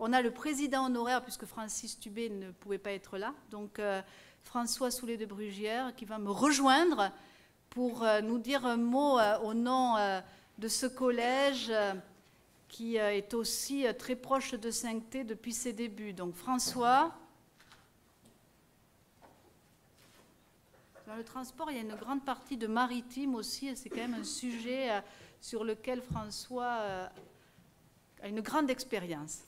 on a le président honoraire, puisque Francis Tubé ne pouvait pas être là, donc François Soulet de Brugière, qui va me rejoindre pour nous dire un mot au nom de ce collège qui est aussi très proche de Sainté depuis ses débuts. Donc François. Dans le transport, il y a une grande partie de maritime aussi, et c'est quand même un sujet sur lequel François a une grande expérience.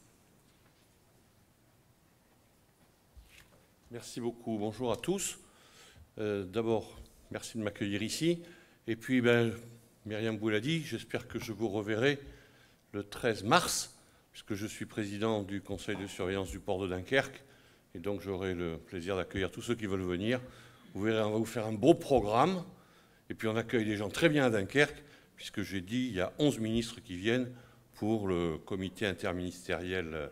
Merci beaucoup. Bonjour à tous. D'abord, merci de m'accueillir ici. Et puis, Myriam vous l'a dit, j'espère que je vous reverrai le 13 mars, puisque je suis président du conseil de surveillance du port de Dunkerque. Et donc, j'aurai le plaisir d'accueillir tous ceux qui veulent venir. Vous verrez, on va vous faire un beau programme. Et puis, on accueille des gens très bien à Dunkerque, puisque j'ai dit, il y a 11 ministres qui viennent pour le comité interministériel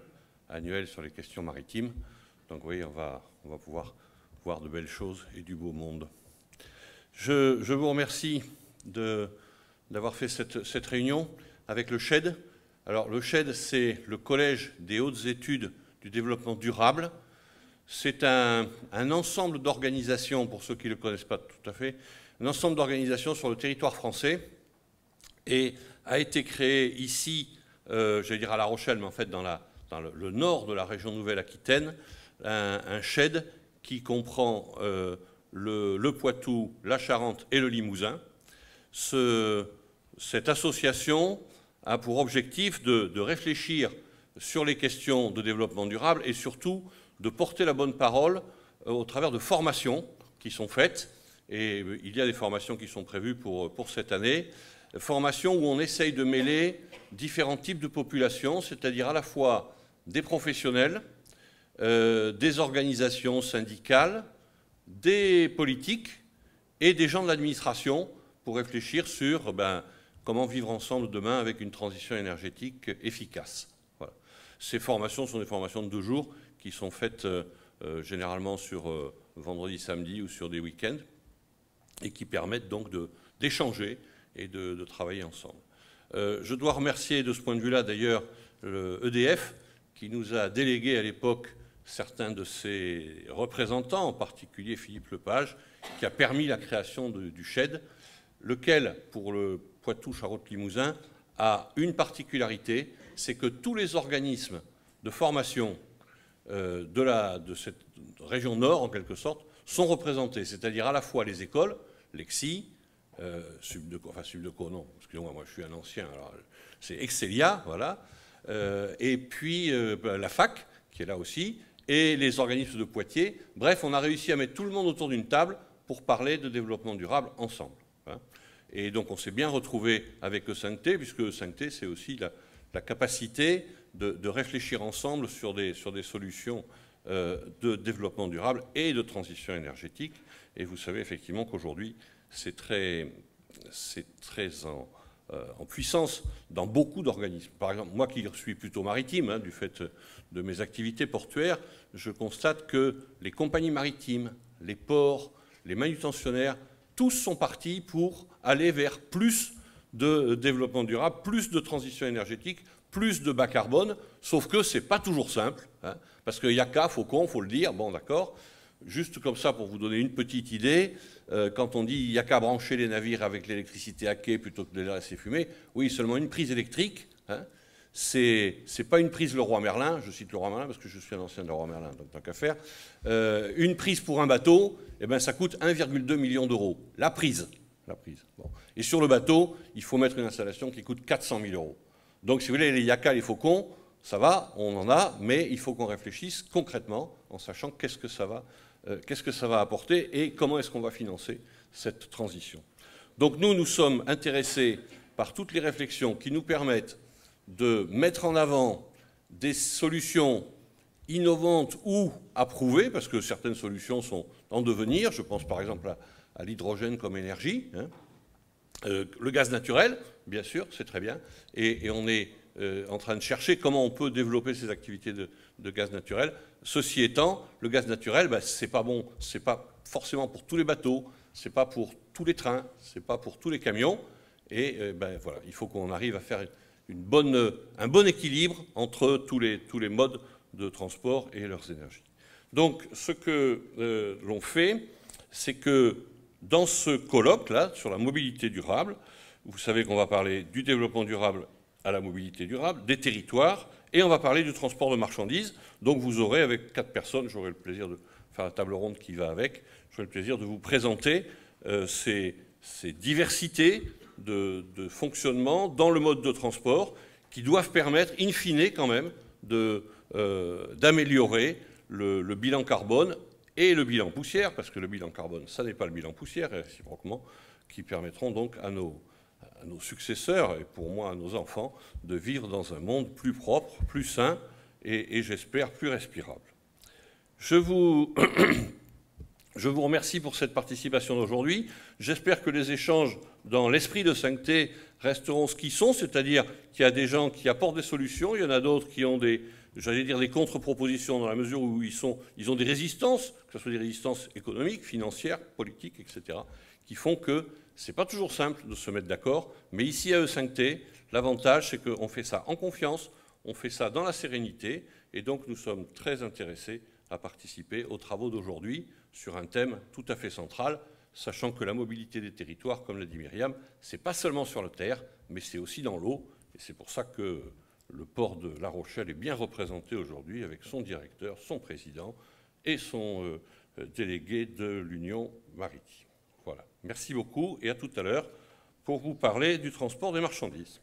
annuel sur les questions maritimes. Donc, oui, on va pouvoir voir de belles choses et du beau monde. Je vous remercie d'avoir fait cette réunion avec le CHED. Alors, le CHED, c'est le Collège des hautes études du développement durable. C'est un ensemble d'organisations, pour ceux qui ne le connaissent pas tout à fait, un ensemble d'organisations sur le territoire français et a été créé ici, j'allais dire à La Rochelle, mais en fait dans le nord de la région Nouvelle-Aquitaine, un CHED qui comprend le Poitou, la Charente et le Limousin. Cette association a pour objectif de réfléchir sur les questions de développement durable et surtout de porter la bonne parole au travers de formations qui sont faites. Et il y a des formations qui sont prévues pour cette année. Formations où on essaye de mêler différents types de populations, c'est-à-dire à la fois des professionnels, des organisations syndicales, des politiques et des gens de l'administration pour réfléchir sur comment vivre ensemble demain avec une transition énergétique efficace. Voilà. Ces formations sont des formations de 2 jours qui sont faites généralement sur vendredi, samedi ou sur des week-ends et qui permettent donc d'échanger et de travailler ensemble. Je dois remercier de ce point de vue-là d'ailleurs le EDF qui nous a délégué à l'époque certains de ses représentants, en particulier Philippe Lepage, qui a permis la création du CHED, lequel, pour le Poitou-Charentes-Limousin, a une particularité, c'est que tous les organismes de formation de cette région nord, en quelque sorte, sont représentés, c'est-à-dire à la fois les écoles, l'EXI, Subdeco, non, excusez-moi, moi je suis un ancien, alors c'est Excelia, voilà, et puis la fac, qui est là aussi, et les organismes de Poitiers. Bref, on a réussi à mettre tout le monde autour d'une table pour parler de développement durable ensemble. Hein. Et donc on s'est bien retrouvé avec Sainté, puisque Sainté, c'est aussi la capacité de réfléchir ensemble sur des solutions de développement durable et de transition énergétique. Et vous savez effectivement qu'aujourd'hui, c'est très en puissance dans beaucoup d'organismes. Par exemple, moi qui suis plutôt maritime, du fait de mes activités portuaires, je constate que les compagnies maritimes, les ports, les manutentionnaires, tous sont partis pour aller vers plus de développement durable, plus de transition énergétique, plus de bas carbone, sauf que ce n'est pas toujours simple, parce qu'il n'y a qu'à, Faucon, il faut le dire, bon d'accord, juste comme ça pour vous donner une petite idée, quand on dit il n'y a qu'à brancher les navires avec l'électricité à quai plutôt que de les laisser fumer, oui, seulement une prise électrique, c'est pas une prise Leroy Merlin, je cite Leroy Merlin parce que je suis un ancien de Leroy Merlin, donc tant qu'à faire, une prise pour un bateau, ça coûte 1,2 million d'euros, la prise. Bon. Et sur le bateau, il faut mettre une installation qui coûte 400 000 euros. Donc si vous voulez, les Yaka, les Faucons, ça va, on en a, mais il faut qu'on réfléchisse concrètement en sachant qu'est-ce que ça va apporter et comment est-ce qu'on va financer cette transition. Donc nous sommes intéressés par toutes les réflexions qui nous permettent de mettre en avant des solutions innovantes ou approuvées, parce que certaines solutions sont en devenir, je pense par exemple à l'hydrogène comme énergie, le gaz naturel, bien sûr, c'est très bien, et on est en train de chercher comment on peut développer ces activités de gaz naturel. Ceci étant, le gaz naturel, c'est pas bon, c'est pas forcément pour tous les bateaux, c'est pas pour tous les trains, c'est pas pour tous les camions, et voilà, il faut qu'on arrive à faire un bon équilibre entre tous les modes de transport et leurs énergies. Donc, ce que l'on fait, c'est que dans ce colloque-là, sur la mobilité durable, vous savez qu'on va parler du développement durable à la mobilité durable, des territoires, et on va parler du transport de marchandises. Donc, vous aurez, avec 4 personnes, j'aurai le plaisir de faire la table ronde qui va avec, j'aurai le plaisir de vous présenter ces diversités de fonctionnement dans le mode de transport qui doivent permettre, in fine, quand même, d'améliorer le bilan carbone et le bilan poussière, parce que le bilan carbone, ça n'est pas le bilan poussière, et réciproquement, qui permettront donc à nos successeurs, et pour moi à nos enfants, de vivre dans un monde plus propre, plus sain, et j'espère plus respirable. Je vous remercie pour cette participation d'aujourd'hui. J'espère que les échanges dans l'esprit de 5T resteront ce qu'ils sont, c'est-à-dire qu'il y a des gens qui apportent des solutions, il y en a d'autres qui ont des contre-propositions dans la mesure où ils ont des résistances, que ce soit des résistances économiques, financières, politiques, etc., qui font que ce n'est pas toujours simple de se mettre d'accord. Mais ici, à E5T, l'avantage, c'est qu'on fait ça en confiance, on fait ça dans la sérénité, et donc nous sommes très intéressés à participer aux travaux d'aujourd'hui sur un thème tout à fait central, sachant que la mobilité des territoires, comme l'a dit Myriam, ce n'est pas seulement sur la terre, mais c'est aussi dans l'eau. Et c'est pour ça que le port de La Rochelle est bien représenté aujourd'hui avec son directeur, son président et son délégué de l'Union maritime. Voilà. Merci beaucoup et à tout à l'heure pour vous parler du transport des marchandises.